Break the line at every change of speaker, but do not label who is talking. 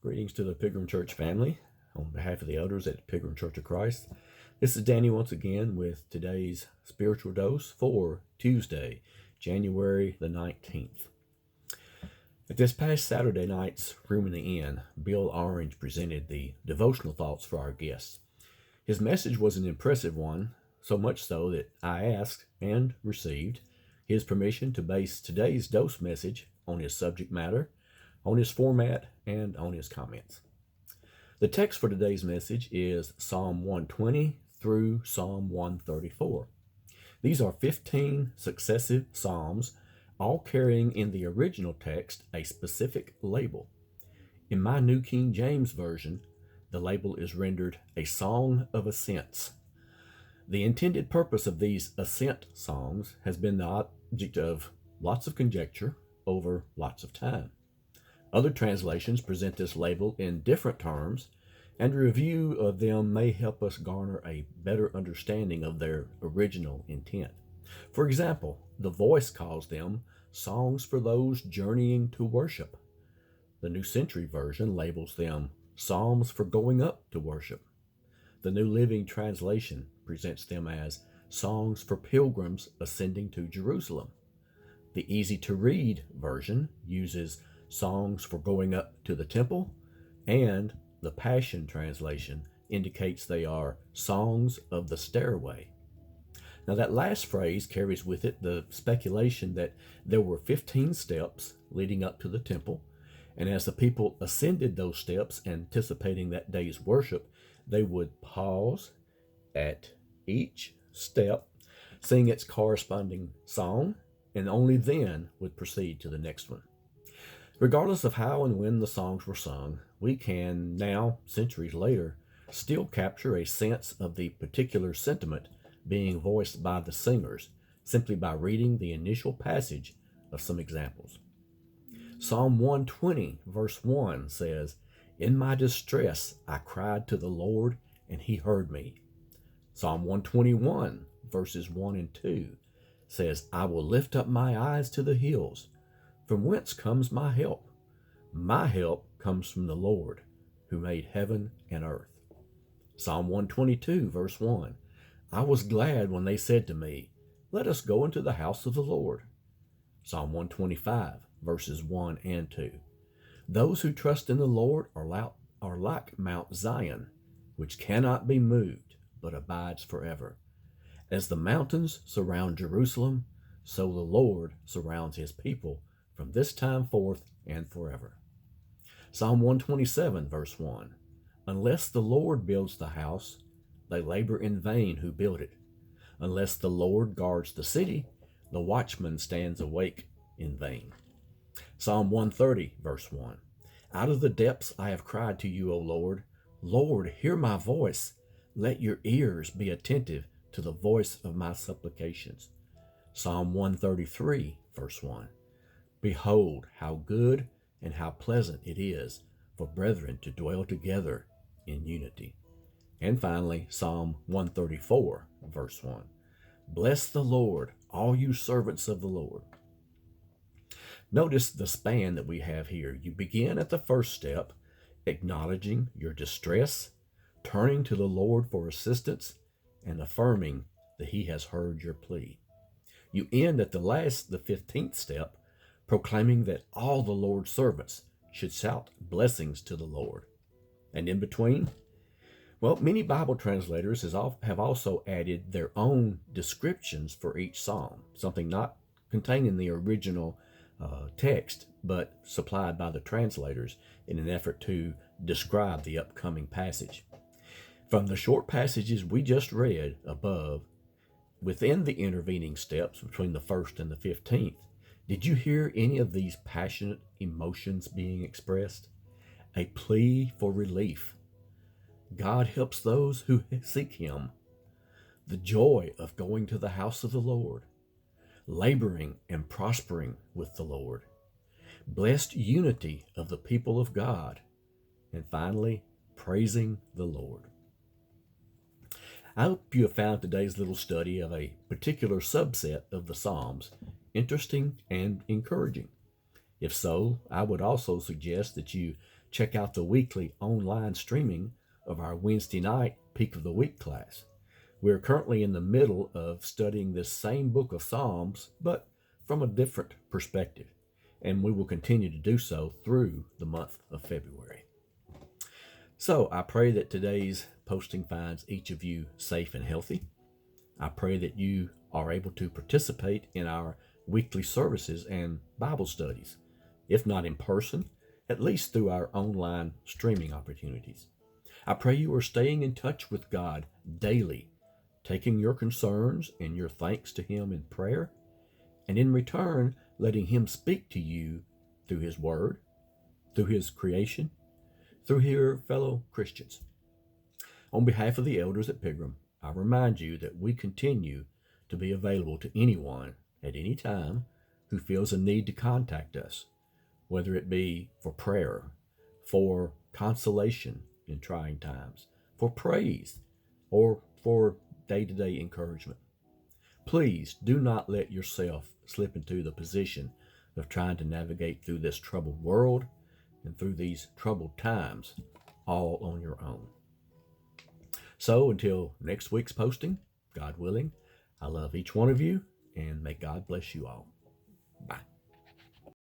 Greetings to the Pilgrim Church family. On behalf of the elders at Pilgrim Church of Christ, this is Danny once again with today's spiritual dose for Tuesday, January the 19th. At this past Saturday night's Room in the Inn, Bill Orange presented the devotional thoughts for our guests. His message was an impressive one, so much so that I asked and received his permission to base today's dose message on his subject matter, on his format, and on his comments. The text for today's message is Psalm 120 through Psalm 134. These are 15 successive psalms, all carrying in the original text a specific label. In my New King James Version, the label is rendered a song of ascents. The intended purpose of these ascent songs has been the object of lots of conjecture over lots of time. Other translations present this label in different terms, and a review of them may help us garner a better understanding of their original intent. For example, The Voice calls them songs for those journeying to worship. The New Century Version labels them psalms for going up to worship. The New Living Translation presents them as songs for pilgrims ascending to Jerusalem. The Easy to Read version uses songs for going up to the temple, and the Passion Translation indicates they are songs of the stairway. Now, that last phrase carries with it the speculation that there were 15 steps leading up to the temple, and as the people ascended those steps, anticipating that day's worship, they would pause at each step, sing its corresponding song, and only then would proceed to the next one. Regardless of how and when the songs were sung, we can now, centuries later, still capture a sense of the particular sentiment being voiced by the singers simply by reading the initial passage of some examples. Psalm 120, verse 1 says, "In my distress I cried to the Lord, and he heard me." Psalm 121, verses 1 and 2 says, "I will lift up my eyes to the hills. From whence comes my help? My help comes from the Lord, who made heaven and earth." Psalm 122, verse 1, "I was glad when they said to me, 'Let us go into the house of the Lord.'" Psalm 125, verses 1 and 2, "Those who trust in the Lord are like Mount Zion, which cannot be moved, but abides forever. As the mountains surround Jerusalem, so the Lord surrounds his people from this time forth and forever." Psalm 127, verse 1, "Unless the Lord builds the house, they labor in vain who build it. Unless the Lord guards the city, the watchman stands awake in vain." Psalm 130, verse 1, "Out of the depths I have cried to you, O Lord. Lord, hear my voice. Let your ears be attentive to the voice of my supplications." Psalm 133, verse 1, "Behold, how good and how pleasant it is for brethren to dwell together in unity." And finally, Psalm 134, verse 1, "Bless the Lord, all you servants of the Lord." Notice the span that we have here. You begin at the first step, acknowledging your distress, turning to the Lord for assistance, and affirming that he has heard your plea. You end at the 15th step, proclaiming that all the Lord's servants should shout blessings to the Lord. And in between, well, many Bible translators have also added their own descriptions for each psalm, something not contained in the original text, but supplied by the translators in an effort to describe the upcoming passage. From the short passages we just read above, within the intervening steps between the first and the 15th, did you hear any of these passionate emotions being expressed? A plea for relief. God helps those who seek him. The joy of going to the house of the Lord. Laboring and prospering with the Lord. Blessed unity of the people of God. And finally, praising the Lord. I hope you have found today's little study of a particular subset of the Psalms interesting and encouraging. If so, I would also suggest that you check out the weekly online streaming of our Wednesday night Peak of the Week class. We're currently in the middle of studying this same book of Psalms, but from a different perspective, and we will continue to do so through the month of February. So I pray that today's posting finds each of you safe and healthy. I pray that you are able to participate in our weekly services and Bible studies, if not in person, at least through our online streaming opportunities. I pray you are staying in touch with God daily, taking your concerns and your thanks to Him in prayer, and in return, letting Him speak to you through His Word, through His creation, through your fellow Christians. On behalf of the elders at Pilgrim, I remind you that we continue to be available to anyone at any time who feels a need to contact us, whether it be for prayer, for consolation in trying times, for praise, or for day-to-day encouragement. Please do not let yourself slip into the position of trying to navigate through this troubled world and through these troubled times all on your own. So until next week's posting, God willing, I love each one of you, and may God bless you all. Bye.